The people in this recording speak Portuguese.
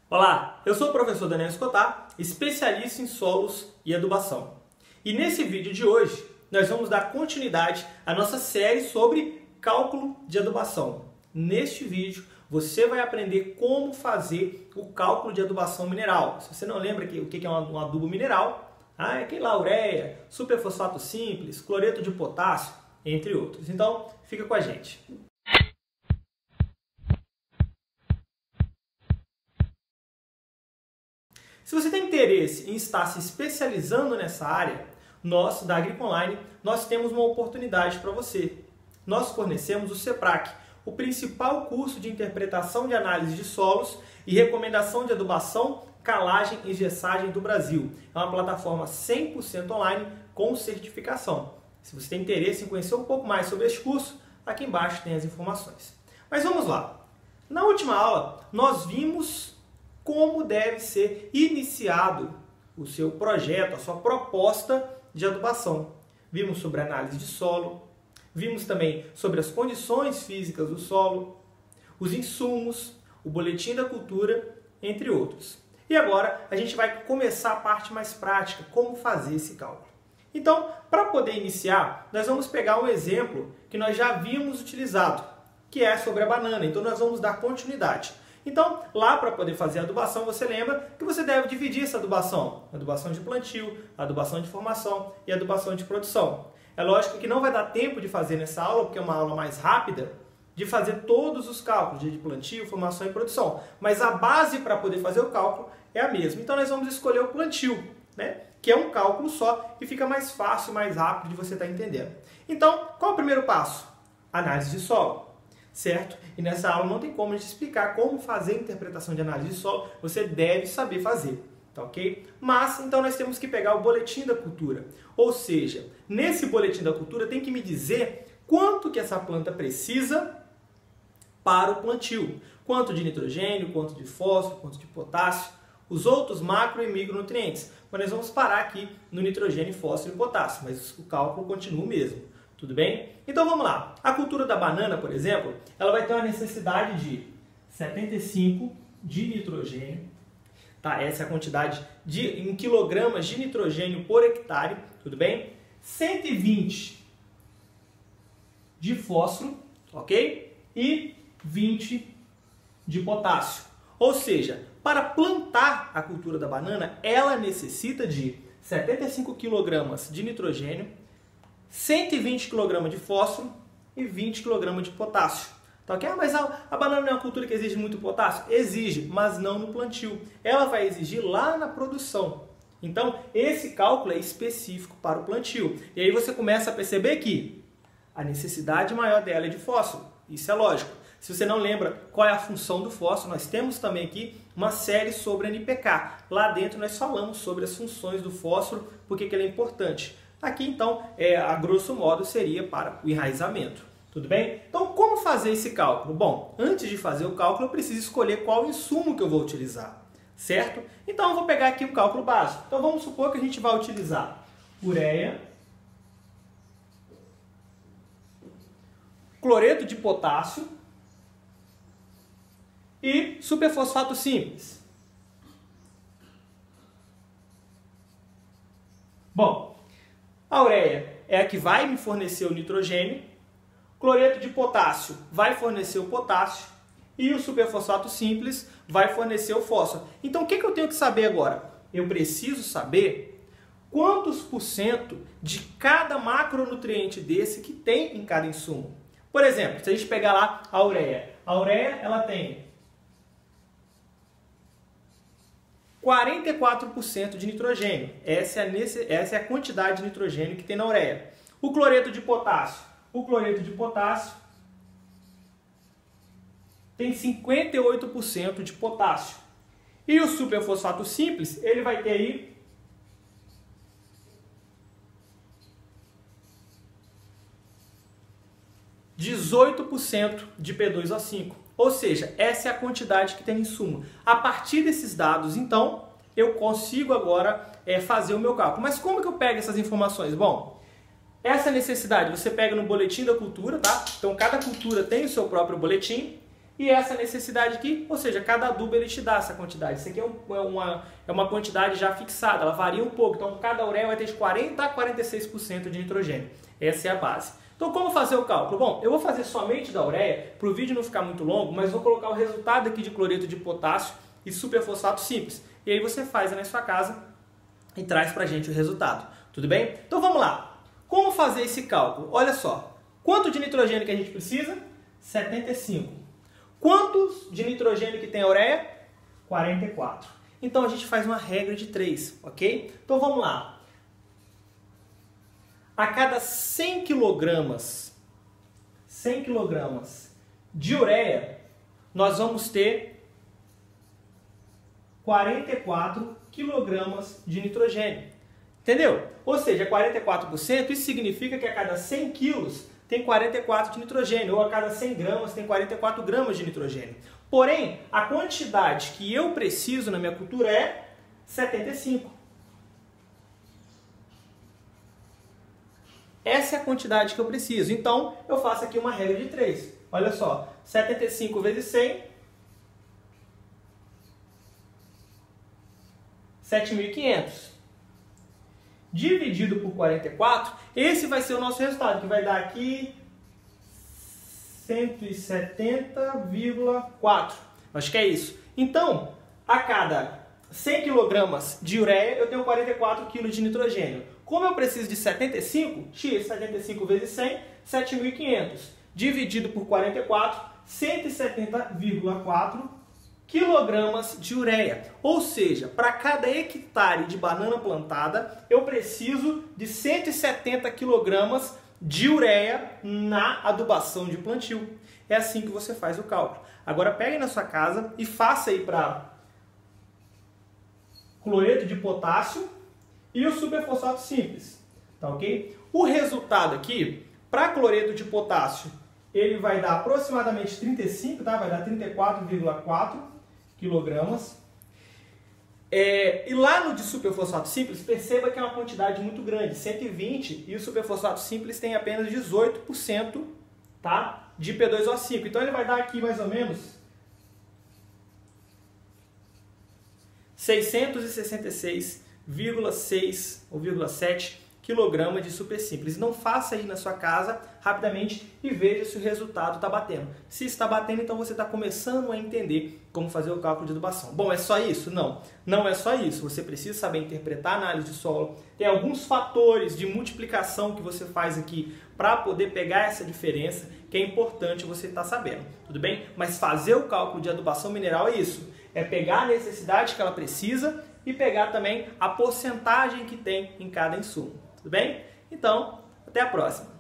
Olá, eu sou o professor Daniel Escotar, especialista em solos e adubação. E nesse vídeo de hoje, nós vamos dar continuidade à nossa série sobre cálculo de adubação. Neste vídeo, você vai aprender como fazer o cálculo de adubação mineral. Se você não lembra o que é um adubo mineral, é aquele lá, ureia, superfosfato simples, cloreto de potássio, entre outros. Então, fica com a gente. Se você tem interesse em estar se especializando nessa área, nós, da AgriConline, nós temos uma oportunidade para você. Nós fornecemos o CEPRAC, o principal curso de interpretação de análise de solos e recomendação de adubação, calagem e gessagem do Brasil. É uma plataforma 100% online com certificação. Se você tem interesse em conhecer um pouco mais sobre esse curso, aqui embaixo tem as informações. Mas vamos lá. Na última aula, nós vimos como deve ser iniciado o seu projeto, a sua proposta de adubação. Vimos sobre análise de solo, vimos também sobre as condições físicas do solo, os insumos, o boletim da cultura, entre outros. E agora a gente vai começar a parte mais prática, como fazer esse cálculo. Então, para poder iniciar, nós vamos pegar um exemplo que nós já havíamos utilizado, que é sobre a banana. Então nós vamos dar continuidade. Então, lá para poder fazer a adubação, você lembra que você deve dividir essa adubação. Adubação de plantio, adubação de formação e adubação de produção. É lógico que não vai dar tempo de fazer nessa aula, porque é uma aula mais rápida, de fazer todos os cálculos de plantio, formação e produção. Mas a base para poder fazer o cálculo é a mesma. Então nós vamos escolher o plantio, né? Que é um cálculo só e fica mais fácil, mais rápido de você estar entendendo. Então, qual é o primeiro passo? Análise de solo. Certo? E nessa aula não tem como a gente explicar como fazer a interpretação de análise de solo, você deve saber fazer, tá ok? Mas, então nós temos que pegar o boletim da cultura, ou seja, nesse boletim da cultura tem que me dizer quanto que essa planta precisa para o plantio, quanto de nitrogênio, quanto de fósforo, quanto de potássio, os outros macro e micronutrientes. Mas nós vamos parar aqui no nitrogênio, fósforo e potássio, mas o cálculo continua o mesmo. Tudo bem? Então vamos lá. A cultura da banana, por exemplo, ela vai ter uma necessidade de 75 de nitrogênio. Tá? Essa é a quantidade em quilogramas de nitrogênio por hectare. Tudo bem? 120 de fósforo, ok? E 20 de potássio. Ou seja, para plantar a cultura da banana, ela necessita de 75 kg de nitrogênio, 120 kg de fósforo e 20 kg de potássio. Tá ok? Mas a banana não é uma cultura que exige muito potássio? Exige, mas não no plantio. Ela vai exigir lá na produção. Então, esse cálculo é específico para o plantio. E aí você começa a perceber que a necessidade maior dela é de fósforo. Isso é lógico. Se você não lembra qual é a função do fósforo, nós temos também aqui uma série sobre NPK. Lá dentro nós falamos sobre as funções do fósforo, porque ele é importante. Aqui, então, a grosso modo, seria para o enraizamento. Tudo bem? Então, como fazer esse cálculo? Bom, antes de fazer o cálculo, eu preciso escolher qual insumo que eu vou utilizar. Certo? Então, eu vou pegar aqui o cálculo básico. Então, vamos supor que a gente vai utilizar ureia, cloreto de potássio e superfosfato simples. Bom, a ureia é a que vai me fornecer o nitrogênio, cloreto de potássio vai fornecer o potássio e o superfosfato simples vai fornecer o fósforo. Então o que eu tenho que saber agora? Eu preciso saber quantos % de cada macronutriente desse que tem em cada insumo. Por exemplo, se a gente pegar lá a ureia ela tem 44% de nitrogênio. Essa é a quantidade de nitrogênio que tem na ureia. O cloreto de potássio tem 58% de potássio. E o superfosfato simples, ele vai ter aí 18% de P2O5. Ou seja, essa é a quantidade que tem em insumo. A partir desses dados, então, eu consigo agora fazer o meu cálculo. Mas como que eu pego essas informações? Bom, essa necessidade você pega no boletim da cultura, tá? Então, cada cultura tem o seu próprio boletim. e essa necessidade aqui, ou seja, cada adubo ele te dá essa quantidade. Isso aqui é uma quantidade já fixada, ela varia um pouco. Então, cada ureia vai ter de 40% a 46% de nitrogênio. Essa é a base. Então, como fazer o cálculo? Bom, eu vou fazer somente da ureia, para o vídeo não ficar muito longo, mas vou colocar o resultado aqui de cloreto de potássio e superfosfato simples. E aí você faz na sua casa e traz para a gente o resultado. Tudo bem? Então, vamos lá. Como fazer esse cálculo? Olha só. Quanto de nitrogênio que a gente precisa? 75. Quantos de nitrogênio que tem a ureia? 44. Então a gente faz uma regra de 3, ok? Então vamos lá. A cada 100 kg de ureia, nós vamos ter 44 kg de nitrogênio. Entendeu? Ou seja, 44%, isso significa que a cada 100 quilos tem 44 de nitrogênio, ou a cada 100 gramas tem 44 gramas de nitrogênio. Porém, a quantidade que eu preciso na minha cultura é 75. Essa é a quantidade que eu preciso. Então, eu faço aqui uma regra de 3. Olha só, 75 vezes 100, 7.500. Dividido por 44, esse vai ser o nosso resultado, que vai dar aqui 170,4. Acho que é isso. Então, a cada 100 kg de ureia, eu tenho 44 kg de nitrogênio. Como eu preciso de 75, x 75 vezes 100, 7.500. Dividido por 44, 170,4 quilogramas de ureia. Ou seja, para cada hectare de banana plantada, eu preciso de 170 quilogramas de ureia na adubação de plantio. É assim que você faz o cálculo. Agora pegue na sua casa e faça aí para cloreto de potássio e o superfosfato simples. Tá ok? O resultado aqui, para cloreto de potássio, ele vai dar aproximadamente 35, tá? Vai dar 34,4 quilogramas. E lá no de superfosfato simples, perceba que é uma quantidade muito grande, 120, e o superfosfato simples tem apenas 18%, tá, de P2O5. Então ele vai dar aqui mais ou menos 666,6 ou 0,7 kg de super simples. Não faça aí na sua casa rapidamente e veja se o resultado está batendo. Se está batendo, então você está começando a entender como fazer o cálculo de adubação. Bom, é só isso? Não, não é só isso. Você precisa saber interpretar a análise de solo. Tem alguns fatores de multiplicação que você faz aqui para poder pegar essa diferença, que é importante você estar sabendo. Tudo bem? Mas fazer o cálculo de adubação mineral é isso. É pegar a necessidade que ela precisa e pegar também a porcentagem que tem em cada insumo. Tudo bem? Então, até a próxima!